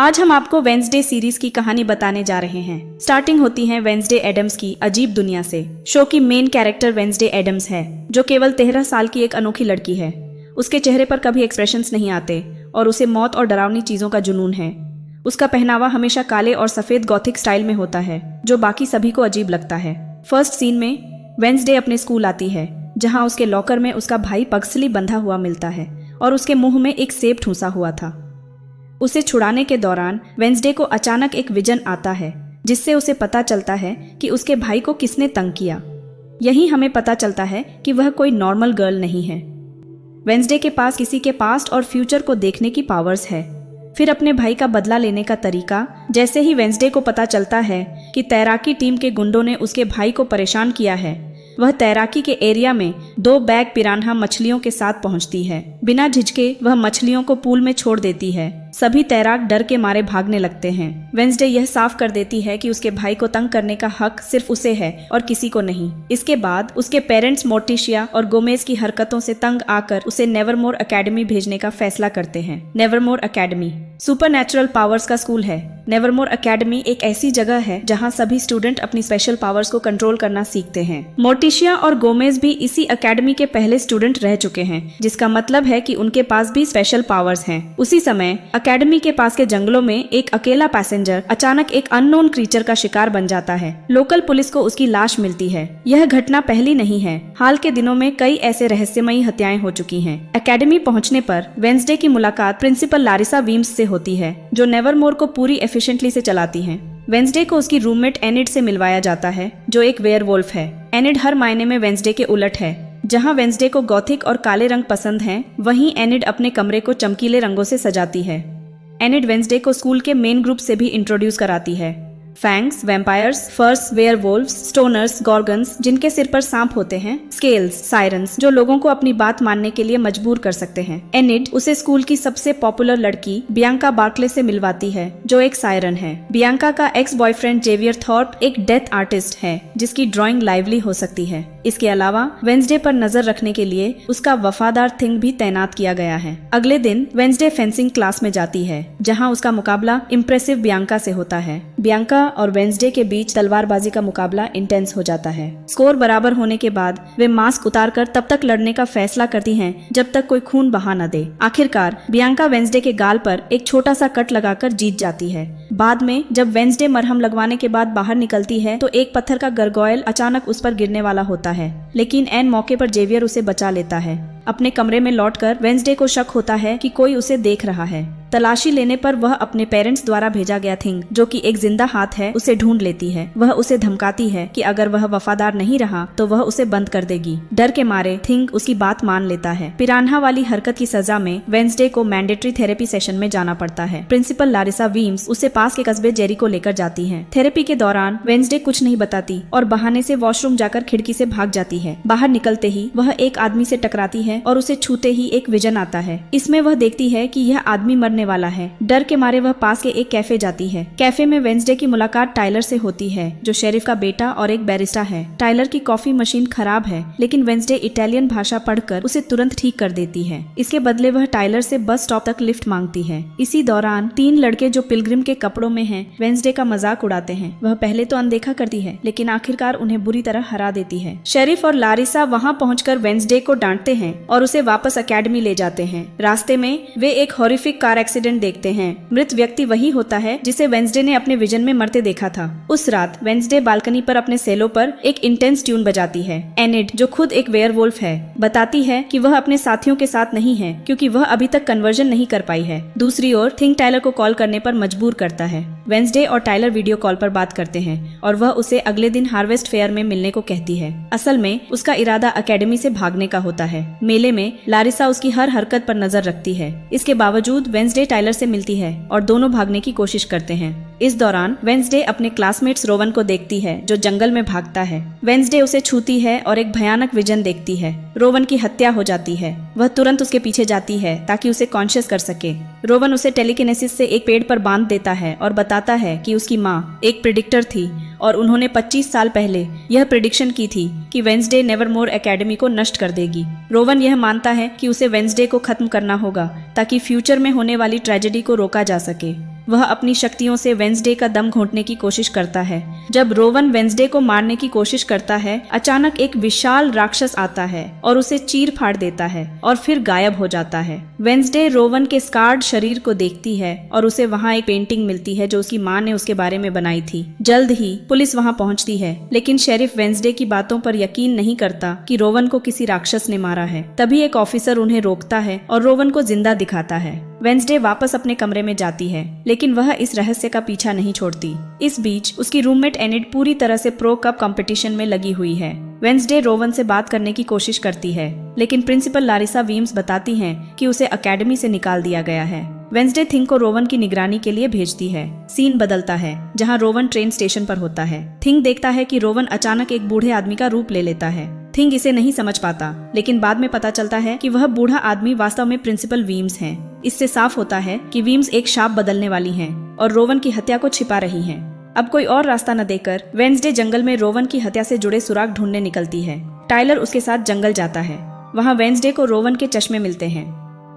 आज हम आपको वेंसडे सीरीज की कहानी बताने जा रहे हैं। स्टार्टिंग होती है वेंसडे एडम्स की अजीब दुनिया से। शो की मेन कैरेक्टर वेंसडे एडम्स है, जो केवल 13 साल की एक अनोखी लड़की है। उसके चेहरे पर कभी एक्सप्रेशंस नहीं आते और उसे मौत और डरावनी चीजों का जुनून है। उसका पहनावा हमेशा काले और सफेद गॉथिक स्टाइल में होता है, जो बाकी सभी को अजीब लगता है। फर्स्ट सीन में वेंसडे अपने स्कूल आती है, जहाँ उसके लॉकर में उसका भाई पगसली बंधा हुआ मिलता है और उसके मुंह में एक सेब ठूंसा हुआ था। उसे छुड़ाने के दौरान वेंसडे को अचानक एक विजन आता है, जिससे उसे पता चलता है कि उसके भाई को किसने तंग किया। यही हमें पता चलता है कि वह कोई नॉर्मल गर्ल नहीं है। वेंसडे के पास किसी के पास्ट और फ्यूचर को देखने की पावर्स है। फिर अपने भाई का बदला लेने का तरीका। जैसे ही वेंसडे को पता चलता है कि तैराकी टीम के गुंडों ने उसके भाई को परेशान किया है, वह तैराकी के एरिया में 2 बैग पिरान्हा मछलियों के साथ पहुंचती है। बिना झिझके वह मछलियों को पूल में छोड़ देती है। सभी तैराक डर के मारे भागने लगते हैं। वेंसडे यह साफ कर देती है कि उसके भाई को तंग करने का हक सिर्फ उसे है और किसी को नहीं। इसके बाद उसके पेरेंट्स मोर्टिशिया और गोमेज की हरकतों से तंग आकर उसे नेवरमोर एकेडमी भेजने का फैसला करते हैं। नेवरमोर एकेडमी सुपरनैचुरल पावर्स का स्कूल है। नेवरमोर एकेडमी एक ऐसी जगह है जहां सभी स्टूडेंट अपनी स्पेशल पावर्स को कंट्रोल करना सीखते हैं। मोर्टिशिया और गोमेज भी इसी एकेडमी के पहले स्टूडेंट रह चुके हैं, जिसका मतलब है कि उनके पास भी स्पेशल पावर्स हैं। उसी समय एकेडमी के पास के जंगलों में एक अकेला पैसेंजर अचानक एक अननोन क्रीचर का शिकार बन जाता है। लोकल पुलिस को उसकी लाश मिलती है। यह घटना पहली नहीं है। हाल के दिनों में कई ऐसे रहस्यमयी हत्याएं हो चुकी हैं। एकेडमी पहुंचने पर वेंसडे की मुलाकात प्रिंसिपल लारिसा वीम्स से होती है, जो नेवरमोर को पूरी एफिशिएंटली से चलाती हैं। वेंसडे को उसकी रूममेट एनिड से मिलवाया जाता है, जो एक वेयरवुल्फ है। एनिड हर मायने में वेंसडे के उलट है। जहां वेंसडे को गॉथिक और काले रंग पसंद हैं, वहीं एनिड अपने कमरे को चमकीले रंगों से सजाती है। एनिड वेंसडे को स्कूल के मेन ग्रुप से भी इंट्रोड्यूस कराती है। फैंग्स, वैम्पायर्स, फर्स, वेयरवुल्व्स, स्टोनर्स, गॉर्गन्स जिनके सिर पर सांप होते हैं, स्केल्स, सायरन्स जो लोगों को अपनी बात मानने के लिए मजबूर कर सकते हैं। एनिड उसे स्कूल की सबसे पॉपुलर लड़की बियांका बार्कले से मिलवाती है, जो एक सायरन है। बियांका का एक्स बॉयफ्रेंड जेवियर थॉर्प एक डेथ आर्टिस्ट है, जिसकी ड्राइंग लाइवली हो सकती है। इसके अलावा वेंसडे पर नजर रखने के लिए उसका वफादार थिंग भी तैनात किया गया है। अगले दिन वेंसडे फेंसिंग क्लास में जाती है, जहाँ उसका मुकाबला इम्प्रेसिव बियांका से होता है। बियांका और वेंसडे के बीच तलवारबाजी का मुकाबला इंटेंस हो जाता है। स्कोर बराबर होने के बाद वे मास्क उतारकर तब तक लड़ने का फैसला करती हैं जब तक कोई खून बहा न दे। आखिरकार बियांका वेंसडे के गाल पर एक छोटा सा कट लगाकर जीत जाती है। बाद में जब वेंसडे मरहम लगवाने के बाद बाहर निकलती है, तो एक पत्थर का गरगोयल अचानक उस पर गिरने वाला होता है, लेकिन एन मौके पर जेवियर उसे बचा लेता है। अपने कमरे में लौटकर वेंसडे को शक होता है कि कोई उसे देख रहा है। तलाशी लेने पर वह अपने पेरेंट्स द्वारा भेजा गया थिंग, जो कि एक जिंदा हाथ है, उसे ढूंढ लेती है। वह उसे धमकाती है कि अगर वह वफादार नहीं रहा तो वह उसे बंद कर देगी। डर के मारे थिंग उसकी बात मान लेता है। पिरान्हा वाली हरकत की सजा में वेंसडे को मैंडेटरी थेरेपी सेशन में जाना पड़ता है। प्रिंसिपल लारिसा वीम्स उसे पास के कस्बे जेरी को लेकर जाती है। थेरेपी के दौरान वेंसडे कुछ नहीं बताती और बहाने से वॉशरूम जाकर खिड़की से भाग जाती है। बाहर निकलते ही वह एक आदमी से टकराती है और उसे छूते ही एक विजन आता है। इसमें वह देखती है कि यह आदमी मरने वाला है। डर के मारे वह पास के एक कैफे जाती है। कैफे में वेंसडे की मुलाकात टाइलर से होती है, जो शेरिफ का बेटा और एक बैरिस्टा है। टाइलर की कॉफी मशीन खराब है, लेकिन वेंसडे इटालियन भाषा पढ़कर उसे तुरंत ठीक कर देती है। इसके बदले वह टाइलर से बस स्टॉप तक लिफ्ट मांगती है। इसी दौरान 3 लड़के जो पिलग्रिम के कपड़ों में हैं, वेंसडे का मजाक उड़ाते हैं। वह पहले तो अनदेखा करती है, लेकिन आखिरकार उन्हें बुरी तरह हरा देती है। शेरिफ और लारिसा वहाँ पहुंचकर वेंसडे को डांटते हैं और उसे वापस एकेडमी ले जाते हैं। रास्ते में वे एक हॉरिफिक कार एक्सीडेंट देखते हैं। मृत व्यक्ति वही होता है जिसे वेंसडे ने अपने विजन में मरते देखा था। उस रात वेंसडे बालकनी पर अपने सेलो पर एक इंटेंस ट्यून बजाती है। एनिड, जो खुद एक वेयरवुल्फ है, बताती है कि वह अपने साथियों के साथ नहीं है, क्योंकि वह अभी तक कन्वर्जन नहीं कर पाई है। दूसरी ओर थिंग टाइलर को कॉल करने पर मजबूर करता है। वेंसडे और टाइलर वीडियो कॉल पर बात करते हैं और वह उसे अगले दिन हार्वेस्ट फेयर में मिलने को कहती है। असल में उसका इरादा एकेडमी से भागने का होता है। मेले में लारिसा उसकी हर हरकत पर नजर रखती है। इसके बावजूद वेंसडे टाइलर से मिलती है और दोनों भागने की कोशिश करते हैं। इस दौरान वेंसडे अपने क्लासमेट्स रोवन को देखती है, जो जंगल में भागता है। वेंसडे उसे छूती है और एक भयानक विजन देखती है। रोवन की हत्या हो जाती है। वह तुरंत उसके पीछे जाती है ताकि उसे कॉन्शियस कर सके। रोवन उसे टेलीकिनेसिस से एक पेड़ पर बांध देता है और बताता है कि उसकी माँ एक प्रिडिक्टर थी और उन्होंने 25 साल पहले यह प्रिडिक्शन की थी कि वेंसडे नेवरमोर एकेडमी को नष्ट कर देगी। रोवन यह मानता है कि उसे वेंसडे को खत्म करना होगा ताकि फ्यूचर में होने वाली ट्रेजेडी को रोका जा सके। वह अपनी शक्तियों से वेंसडे का दम घोंटने की कोशिश करता है। जब रोवन वेंसडे को मारने की कोशिश करता है, अचानक एक विशाल राक्षस आता है और उसे चीर फाड़ देता है और फिर गायब हो जाता है। वेंसडे रोवन के स्कार्ड शरीर को देखती है और उसे वहाँ एक पेंटिंग मिलती है जो उसकी माँ ने उसके बारे में बनाई थी। जल्द ही पुलिस वहाँ पहुँचती है, लेकिन शेरिफ वेंसडे की बातों पर यकीन नहीं करता कि रोवन को किसी राक्षस ने मारा है। तभी एक ऑफिसर उन्हें रोकता है और रोवन को जिंदा दिखाता है। वेंसडे वापस अपने कमरे में जाती है, लेकिन वह इस रहस्य का पीछा नहीं छोड़ती। इस बीच उसकी रूममेट एनिड पूरी तरह से प्रो कप कंपटीशन में लगी हुई है। वेंसडे रोवन से बात करने की कोशिश करती है, लेकिन प्रिंसिपल लारिसा वीम्स बताती हैं कि उसे अकेडमी से निकाल दिया गया है। वेंसडे थिंग को रोवन की निगरानी के लिए भेजती है। सीन बदलता है, जहां रोवन ट्रेन स्टेशन पर होता है। थिंग देखता है कि रोवन अचानक एक बूढ़े आदमी का रूप ले लेता है। थिंग इसे नहीं समझ पाता, लेकिन बाद में पता चलता है कि वह बूढ़ा आदमी वास्तव में प्रिंसिपल वीम्स है। इससे साफ होता है कि वीम्स एक शाप बदलने वाली हैं और रोवन की हत्या को छिपा रही हैं। अब कोई और रास्ता न देकर वेंसडे जंगल में रोवन की हत्या से जुड़े सुराग ढूंढने निकलती है। टाइलर उसके साथ जंगल जाता है। वहाँ वेंसडे को रोवन के चश्मे मिलते हैं।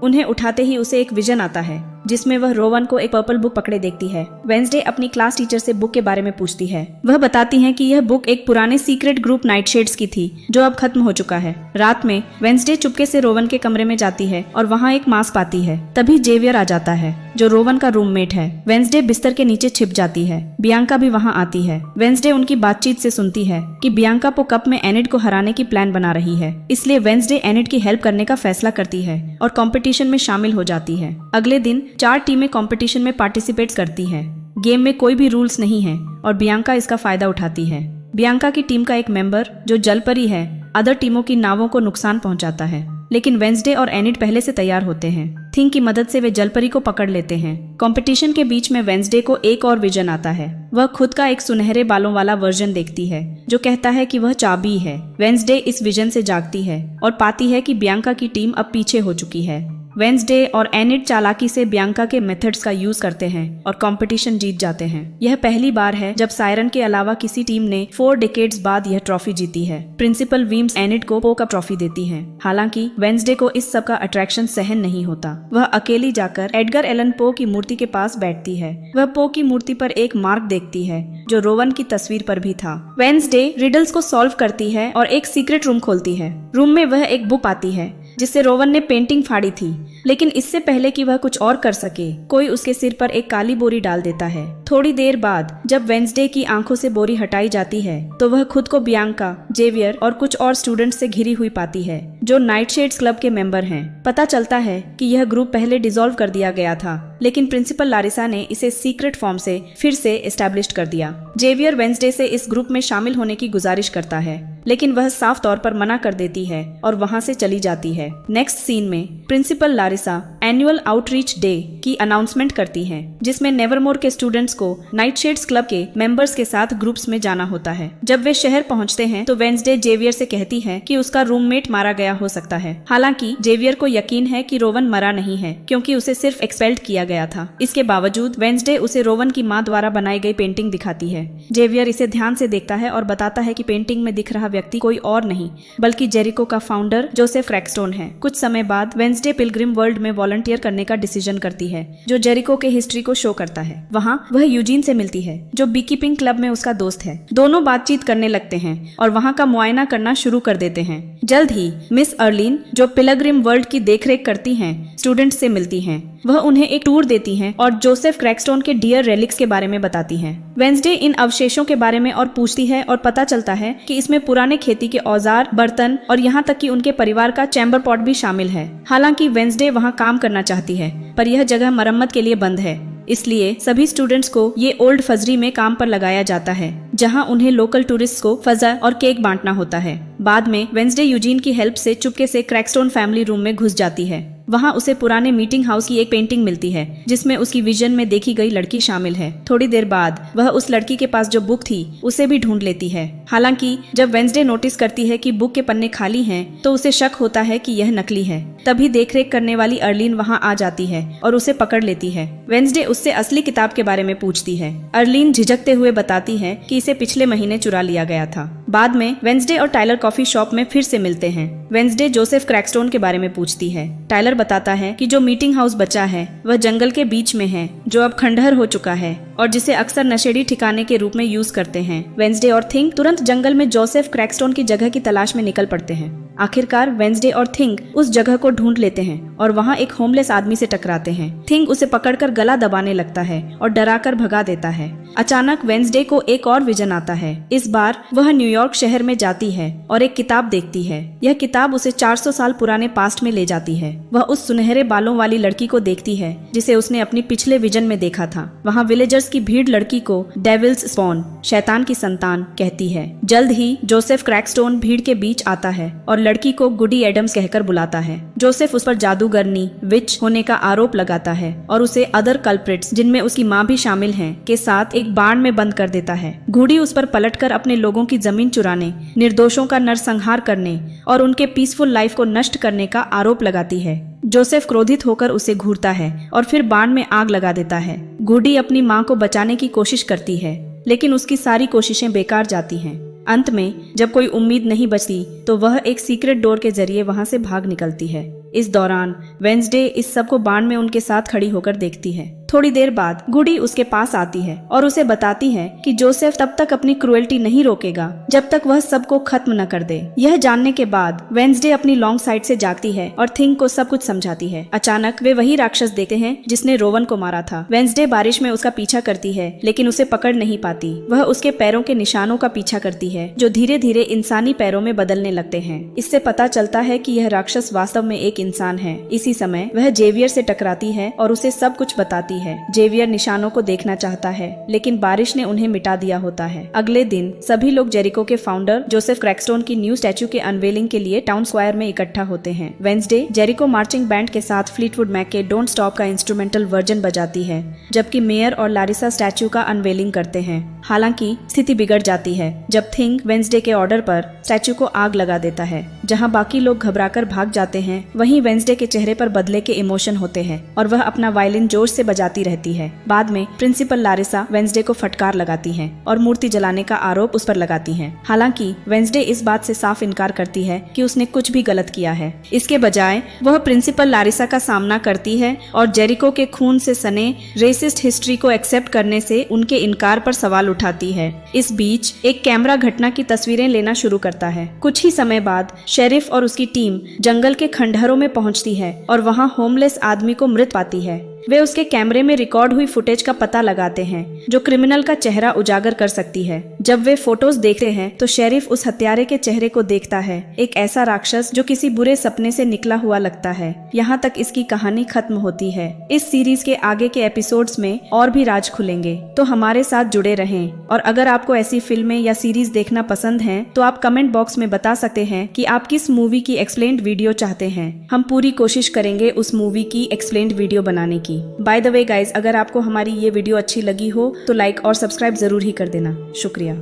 उन्हें उठाते ही उसे एक विजन आता है, जिसमें वह रोवन को एक पर्पल बुक पकड़े देखती है। वेंसडे अपनी क्लास टीचर से बुक के बारे में पूछती है। वह बताती हैं कि यह बुक एक पुराने सीक्रेट ग्रुप नाइटशेड्स की थी, जो अब खत्म हो चुका है। रात में वेंसडे चुपके से रोवन के कमरे में जाती है और वहाँ एक मास्क पाती है। तभी जेवियर आ जाता है, जो रोवन का रूममेट है। वेंसडे बिस्तर के नीचे छिप जाती है। बियांका भी वहाँ आती है। वेंसडे उनकी बातचीत से सुनती है कि बियांका पो कप में एनिड को हराने की प्लान बना रही है, इसलिए वेंसडे एनिड की हेल्प करने का फैसला करती है और कंपटीशन में शामिल हो जाती है। अगले दिन 4 टीमें कंपटीशन में पार्टिसिपेट करती हैं। गेम में कोई भी रूल्स नहीं है और बियांका इसका फायदा उठाती है। बियांका की टीम का एक मेंबर, जो जलपरी है, अदर टीमों की नावों को नुकसान पहुंचाता है, लेकिन वेंसडे और एनिड पहले से तैयार होते हैं। थिंग की मदद से वे जलपरी को पकड़ लेते हैं। कंपटीशन के बीच में वेंसडे को एक और विजन आता है। वह खुद का एक सुनहरे बालों वाला वर्जन देखती है, जो कहता है कि वह चाबी है। वेंसडे इस विजन से जागती है और पाती है कि बियांका की टीम अब पीछे हो चुकी है। वेंसडे और एनिड चालाकी से बियांका के मेथड्स का यूज करते हैं और कंपटीशन जीत जाते हैं। यह पहली बार है जब सायरन के अलावा किसी टीम ने 4 डिकेड्स बाद यह ट्रॉफी जीती है। प्रिंसिपल वीम्स एनिड को पो कप ट्रॉफी देती हैं। हालांकि वेंसडे को इस सब का अट्रैक्शन सहन नहीं होता। वह अकेली जाकर एडगर एलन पो की मूर्ति के पास बैठती है। वह पो की मूर्ति पर एक मार्क देखती है, जो रोवन की तस्वीर पर भी था। वेंसडे रिडल्स को सॉल्व करती है और एक सीक्रेट रूम खोलती है। रूम में वह एक बुक पाती है, जिससे रोवन ने पेंटिंग फाड़ी थी, लेकिन इससे पहले कि वह कुछ और कर सके, कोई उसके सिर पर एक काली बोरी डाल देता है। थोड़ी देर बाद जब वेंसडे की आंखों से बोरी हटाई जाती है, तो वह खुद को बियांका, जेवियर और कुछ और स्टूडेंट्स से घिरी हुई पाती है, जो नाइटशेड्स क्लब के मेंबर हैं। पता चलता है कि यह ग्रुप पहले डिसॉल्व कर दिया गया था, लेकिन प्रिंसिपल लारिसा ने इसे सीक्रेट फॉर्म से फिर से एस्टैब्लिश कर दिया। जेवियर वेंसडे से इस ग्रुप में शामिल होने की गुजारिश करता है, लेकिन वह साफ तौर पर मना कर देती है और वहां से चली जाती है। नेक्स्ट सीन में principal Larissa annual outreach day की अनाउंसमेंट करती है, जिसमें नेवरमोर के स्टूडेंट्स को नाइटशेड्स क्लब के मेंबर्स के साथ ग्रुप्स में जाना होता है। जब वे शहर पहुंचते हैं तो वेंसडे जेवियर से कहती है कि उसका रूममेट मारा गया हो सकता है। हालांकि जेवियर को यकीन है कि रोवन मरा नहीं है, क्योंकि उसे सिर्फ एक्सपेल्ड किया गया था। इसके बावजूद वेंसडे उसे रोवन की माँ द्वारा बनाई गई पेंटिंग दिखाती है। जेवियर इसे ध्यान से देखता है और बताता है कि पेंटिंग में दिख रहा व्यक्ति कोई और नहीं, बल्कि जेरिको का फाउंडर जोसेफ क्रैकस्टोन है। कुछ समय बाद वेंसडे पिलग्रिम वर्ल्ड में वॉलंटियर करने का डिसीजन करती है, जो जेरिको के हिस्ट्री को शो करता है। वहाँ वह यूजीन से मिलती है, जो बीकीपिंग क्लब में उसका दोस्त है। दोनों बातचीत करने लगते हैं और वहाँ का मुआयना करना शुरू कर देते हैं। जल्द ही मिस अर्लिन, जो पिलग्रिम वर्ल्ड की देखरेख करती हैं, स्टूडेंट्स से मिलती हैं। वह उन्हें एक टूर देती हैं और जोसेफ क्रैकस्टोन के डियर रेलिक्स के बारे में बताती हैं। वेंसडे इन अवशेषों के बारे में और पूछती है और पता चलता है कि इसमें पुराने खेती के औजार, बर्तन और यहाँ तक कि उनके परिवार का चैम्बर पॉट भी शामिल है। हालांकि वेंसडे वहाँ काम करना चाहती है, पर यह जगह मरम्मत के लिए बंद है, इसलिए सभी स्टूडेंट्स को ये ओल्ड फजरी में काम पर लगाया जाता है, जहां उन्हें लोकल टूरिस्ट को फजा और केक बांटना होता है। बाद में वेंसडे यूजीन की हेल्प से चुपके से क्रैकस्टोन फैमिली रूम में घुस जाती है। वहां उसे पुराने मीटिंग हाउस की एक पेंटिंग मिलती है, जिसमें उसकी विजन में देखी गई लड़की शामिल है। थोड़ी देर बाद वह उस लड़की के पास जो बुक थी उसे भी ढूंढ लेती है। हालांकि जब वेंसडे नोटिस करती है कि बुक के पन्ने खाली हैं, तो उसे शक होता है कि यह नकली है। तभी देखरेख करने वाली अर्लिन वहां आ जाती है और उसे पकड़ लेती है। वेंसडे उससे असली किताब के बारे में पूछती है। अर्लिन झिझकते हुए बताती है कि इसे पिछले महीने चुरा लिया गया था। बाद में वेंसडे और टाइलर कॉफी शॉप में फिर से मिलते हैं। वेंसडे जोसेफ क्रैकस्टोन के बारे में पूछती है। टाइलर बताता है कि जो मीटिंग हाउस बचा है वह जंगल के बीच में है, जो अब खंडहर हो चुका है और जिसे अक्सर नशेड़ी ठिकाने के रूप में यूज करते हैं। वेंसडे और थिंग तुरंत जंगल में जोसेफ क्रैकस्टोन की जगह की तलाश में निकल पड़ते हैं। आखिरकार वेंसडे और थिंग उस जगह को ढूंढ लेते हैं और वहाँ एक होमलेस आदमी से टकराते हैं। थिंग उसे पकड़कर गला दबाने लगता है और डराकर भगा देता है। अचानक वेंसडे को एक और विजन आता है। इस बार वह न्यूयॉर्क शहर में जाती है और एक किताब देखती है। यह किताब उसे 400 साल पुराने पास्ट में ले जाती है। वह उस सुनहरे बालों वाली लड़की को देखती है जिसे उसने अपनी पिछले विजन में देखा था। वहाँ विलेजर्स की भीड़ लड़की को डेविल्स स्पॉन, शैतान की संतान कहती है। जल्द ही जोसेफ क्रैकस्टोन भीड़ के बीच आता है और लड़की को गुडी एडम्स कहकर बुलाता है। जोसेफ उस पर जादूगरनी, विच होने का आरोप लगाता है और उसे अदर कल्प्रिट्स, जिनमें उसकी माँ भी शामिल है, के साथ एक बाण में बंद कर देता है। गुडी उस पर पलटकर अपने लोगों की जमीन चुराने, निर्दोषों का नरसंहार करने और उनके पीसफुल लाइफ को नष्ट करने का आरोप लगाती है। जोसेफ क्रोधित होकर उसे घूरता है और फिर बाण में आग लगा देता है। गुडी अपनी माँ को बचाने की कोशिश करती है, लेकिन उसकी सारी कोशिशें बेकार जाती हैं। अंत में जब कोई उम्मीद नहीं बचती तो वह एक सीक्रेट डोर के जरिए वहां से भाग निकलती है। इस दौरान वेंसडे इस सब को बाण में उनके साथ खड़ी होकर देखती है। थोड़ी देर बाद गुडी उसके पास आती है और उसे बताती है कि जोसेफ तब तक अपनी क्रुएल्टी नहीं रोकेगा जब तक वह सबको खत्म न कर दे। यह जानने के बाद वेंसडे अपनी लॉन्ग साइड से जागती है और थिंग को सब कुछ समझाती है। अचानक वे वही राक्षस देखते हैं जिसने रोवन को मारा था। वेंसडे बारिश में उसका पीछा करती है लेकिन उसे पकड़ नहीं पाती। वह उसके पैरों के निशानों का पीछा करती है जो धीरे धीरे इंसानी पैरों में बदलने लगते हैं। इससे पता चलता है कि यह राक्षस वास्तव में एक इंसान है। इसी समय वह जेवियर से टकराती है और उसे सब कुछ बताती है। जेवियर निशानों को देखना चाहता है लेकिन बारिश ने उन्हें मिटा दिया होता है। अगले दिन सभी लोग जेरिको के फाउंडर जोसेफ क्रैकस्टोन की न्यू स्टैच्यू के अनवेलिंग के लिए टाउन स्क्वायर में इकट्ठा होते हैं। वेंसडे जेरिको मार्चिंग बैंड के साथ फ्लीटवुड मैक के डोंट स्टॉप का इंस्ट्रूमेंटल वर्जन बजाती है, जबकि मेयर और लारिसा स्टैच्यू का अनवेलिंग करते हैं। हालांकि स्थिति बिगड़ जाती है जब थिंग वेंसडे के ऑर्डर पर स्टैच्यू को आग लगा देता है। जहां बाकी लोग घबराकर भाग जाते हैं, वहीं वेंसडे के चेहरे पर बदले के इमोशन होते हैं और वह अपना वायलिन जोश से बजाती रहती है। बाद में प्रिंसिपल लारिसा वेंसडे को फटकार लगाती है और मूर्ति जलाने का आरोप उस पर लगाती है। हालांकि वेंसडे इस बात से साफ इनकार करती है कि उसने कुछ भी गलत किया है। इसके बजाय वह प्रिंसिपल लारिसा का सामना करती है और जेरिको के खून से सने रेसिस्ट हिस्ट्री को एक्सेप्ट करने से उनके इनकार पर सवाल उठाती है। इस बीच एक कैमरा घटना की तस्वीरें लेना शुरू करता है। कुछ ही समय बाद शेरिफ और उसकी टीम जंगल के खंडहरों में पहुंचती है और वहां होमलेस आदमी को मृत पाती है। वे उसके कैमरे में रिकॉर्ड हुई फुटेज का पता लगाते हैं जो क्रिमिनल का चेहरा उजागर कर सकती है। जब वे फोटोज देखते हैं तो शेरिफ उस हत्यारे के चेहरे को देखता है, एक ऐसा राक्षस जो किसी बुरे सपने से निकला हुआ लगता है। यहाँ तक इसकी कहानी खत्म होती है। इस सीरीज के आगे के एपिसोड्स में और भी राज खुलेंगे, तो हमारे साथ जुड़े रहें। और अगर आपको ऐसी फिल्में या सीरीज देखना पसंद है तो आप कमेंट बॉक्स में बता सकते हैं कि आप किस मूवी की एक्सप्लेन्ड वीडियो चाहते हैं। हम पूरी कोशिश करेंगे उस मूवी की एक्सप्लेन्ड वीडियो बनाने की। बाय द वे गाइज, अगर आपको हमारी ये वीडियो अच्छी लगी हो तो लाइक और सब्सक्राइब जरूर ही कर देना। शुक्रिया।